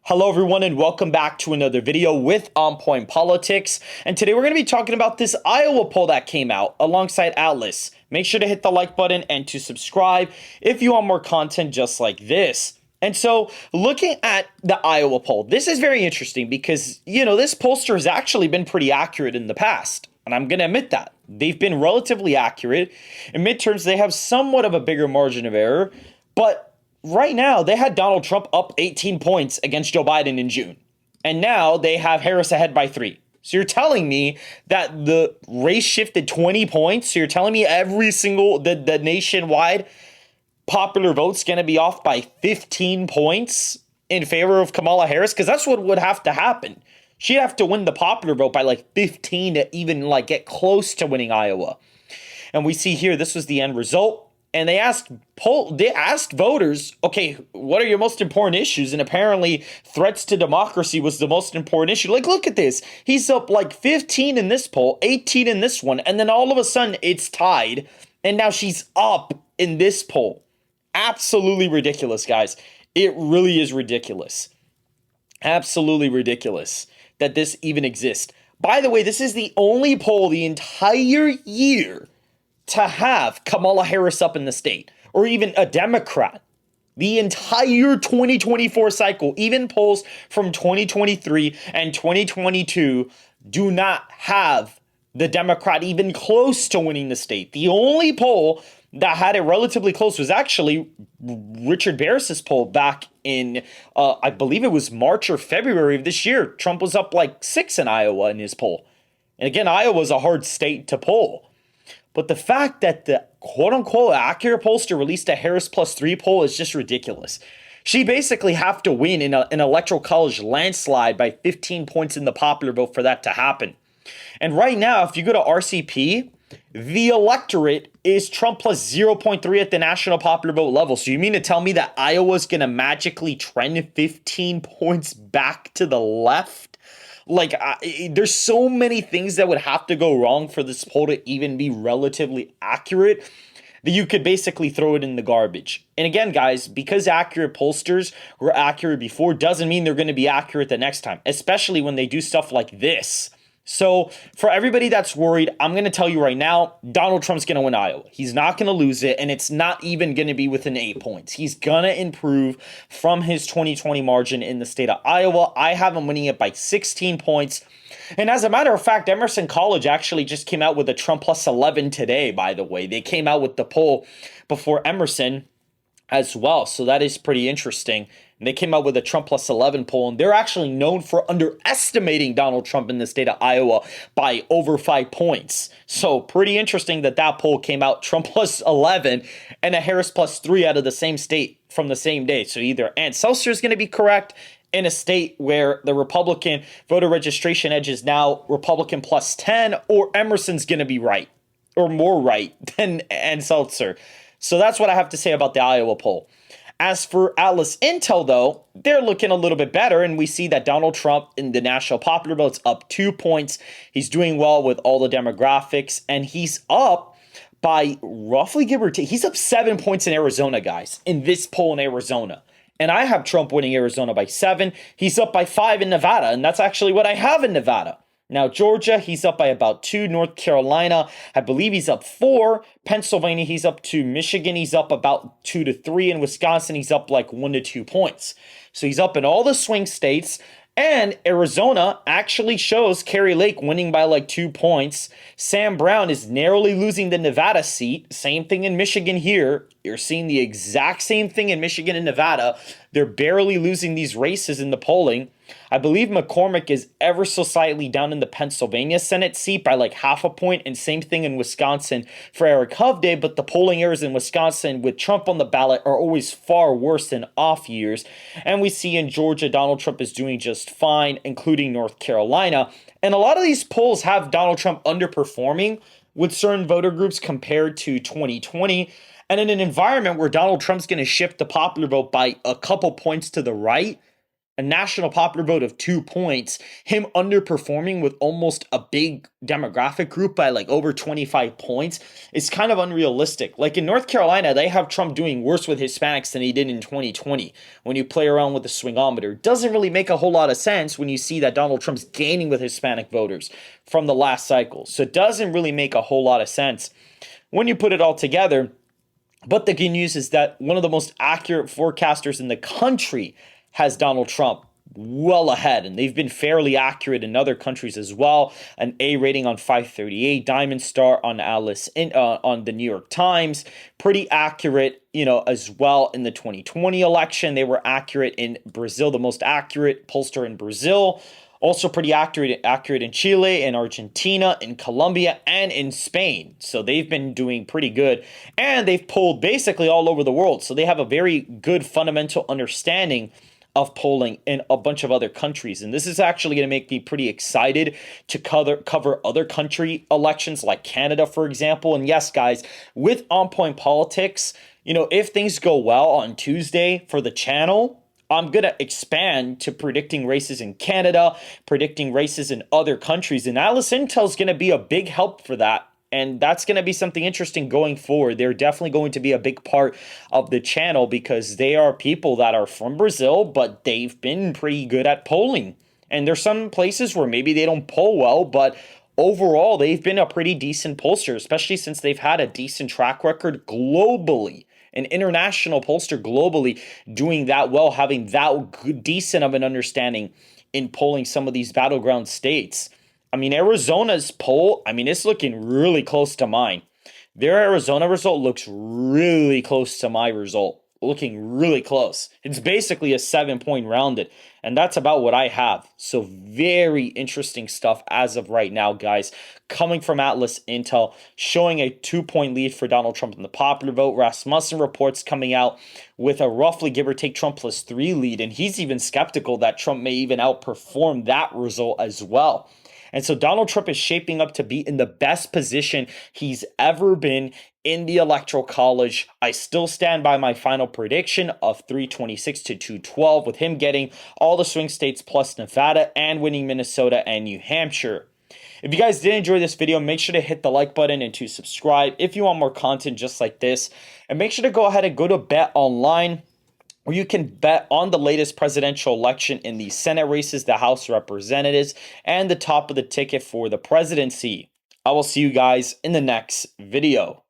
Hello everyone and welcome back to another video with On Point Politics. And today we're going to be talking about this Iowa poll that came out alongside Atlas. Make sure to hit the like button and to subscribe if you want more content just like this. And so looking at the Iowa poll, this is very interesting because, this pollster has actually been pretty accurate in the past. And I'm going to admit that. They've been relatively accurate. In midterms, they have somewhat of a bigger margin of error, but right now, they had Donald Trump up 18 points against Joe Biden in June. And now they have Harris ahead by 3. So you're telling me that the race shifted 20 points? So you're telling me every single, the nationwide popular vote's going to be off by 15 points in favor of Kamala Harris? Because that's what would have to happen. She'd have to win the popular vote by like 15 to even get close to winning Iowa. And we see here, this was the end result. And they asked voters, okay, what are your most important issues? And apparently threats to democracy was the most important issue. Look at this. He's up 15 in this poll, 18 in this one. And then all of a sudden it's tied. And now she's up in this poll. Absolutely ridiculous, guys. It really is ridiculous. Absolutely ridiculous that this even exists. By the way, this is the only poll the entire year to have Kamala Harris up in the state, or even a Democrat. The entire 2024 cycle, even polls from 2023 and 2022, do not have the Democrat even close to winning the state. The only poll that had it relatively close was actually Richard Barris's poll back in, I believe it was March or February of this year. Trump was up 6 in Iowa in his poll. And again, Iowa's a hard state to poll. But the fact that the quote-unquote accurate pollster released a Harris plus 3 poll is just ridiculous. She basically have to win in an electoral college landslide by 15 points in the popular vote for that to happen. And right now, if you go to RCP, the electorate is Trump plus 0.3 at the national popular vote level. So you mean to tell me that Iowa's going to magically trend 15 points back to the left? There's so many things that would have to go wrong for this poll to even be relatively accurate that you could basically throw it in the garbage. And again, guys, because accurate pollsters were accurate before doesn't mean they're going to be accurate the next time, especially when they do stuff like this. So for everybody that's worried, I'm going to tell you right now, Donald Trump's going to win Iowa. He's not going to lose it, and it's not even going to be within 8 points. He's going to improve from his 2020 margin in the state of Iowa. I have him winning it by 16 points. And as a matter of fact, Emerson College actually just came out with a Trump plus 11 today, by the way. They came out with the poll before Emerson as well, so that is pretty interesting. And they came out with a Trump plus 11 poll, and they're actually known for underestimating Donald Trump in the state of Iowa by over 5 points. So pretty interesting that poll came out Trump plus 11 and a Harris plus 3 out of the same state from the same day. So either Ann Seltzer is going to be correct in a state where the Republican voter registration edge is now Republican plus 10, or Emerson's going to be right, or more right than Ann Seltzer. So that's what I have to say about the Iowa poll. As for Atlasintel, though, they're looking a little bit better, and we see that Donald Trump in the national popular vote's up 2 points. He's doing well with all the demographics, and he's up by roughly, give or take, he's up 7 points in Arizona, guys, in this poll in Arizona. And I have Trump winning Arizona by 7. He's up by 5 in Nevada, and that's actually what I have in Nevada. Now, Georgia, he's up by about 2. North Carolina, I believe he's up 4. Pennsylvania, he's up 2. Michigan, he's up about 2 to 3. And Wisconsin, he's up 1 to 2 points. So he's up in all the swing states. And Arizona actually shows Kari Lake winning by 2 points. Sam Brown is narrowly losing the Nevada seat. Same thing in Michigan here. You're seeing the exact same thing in Michigan and Nevada. They're barely losing these races in the polling. I believe McCormick is ever so slightly down in the Pennsylvania Senate seat by 0.5 point, and same thing in Wisconsin for Eric Hovde, but the polling errors in Wisconsin with Trump on the ballot are always far worse than off years. And we see in Georgia, Donald Trump is doing just fine, including North Carolina. And a lot of these polls have Donald Trump underperforming with certain voter groups compared to 2020. And in an environment where Donald Trump's going to shift the popular vote by a couple points to the right, a national popular vote of 2 points, him underperforming with almost a big demographic group by like over 25 points is kind of unrealistic. Like in North Carolina, they have Trump doing worse with Hispanics than he did in 2020 when you play around with the swingometer. Doesn't really make a whole lot of sense when you see that Donald Trump's gaining with Hispanic voters from the last cycle. So it doesn't really make a whole lot of sense when you put it all together. But the good news is that one of the most accurate forecasters in the country has Donald Trump well ahead, and they've been fairly accurate in other countries as well. An A rating on 538, Diamond Star on on the New York Times, pretty accurate, as well in the 2020 election. They were accurate in Brazil, the most accurate pollster in Brazil. Also pretty accurate in Chile, in Argentina, in Colombia, and in Spain. So they've been doing pretty good. And they've polled basically all over the world. So they have a very good fundamental understanding of polling in a bunch of other countries. And this is actually going to make me pretty excited to cover other country elections like Canada, for example. And yes, guys, with On Point Politics, if things go well on Tuesday for the channel, I'm going to expand to predicting races in Canada, predicting races in other countries. And Atlasintel is going to be a big help for that. And that's going to be something interesting going forward. They're definitely going to be a big part of the channel because they are people that are from Brazil, but they've been pretty good at polling. And there's some places where maybe they don't poll well, but overall, they've been a pretty decent pollster, especially since they've had a decent track record globally. An international pollster globally doing that well, having that decent of an understanding in polling some of these battleground states. I mean, Arizona's poll, it's looking really close to mine. Their Arizona result looks really close to my result. Looking really close. It's basically a 7-point rounded, and that's about what I have. So very interesting stuff as of right now, guys. Coming from Atlasintel, showing a 2-point lead for Donald Trump in the popular vote. Rasmussen reports coming out with a roughly give or take Trump +3 lead, and he's even skeptical that Trump may even outperform that result as well. And so Donald Trump is shaping up to be in the best position he's ever been in the Electoral College. I still stand by my final prediction of 326 to 212, with him getting all the swing states plus Nevada and winning Minnesota and New Hampshire. If you guys did enjoy this video, make sure to hit the like button and to subscribe if you want more content just like this. And make sure to go ahead and go to Bet Online, where you can bet on the latest presidential election in the Senate races, the House of Representatives, and the top of the ticket for the presidency. I will see you guys in the next video.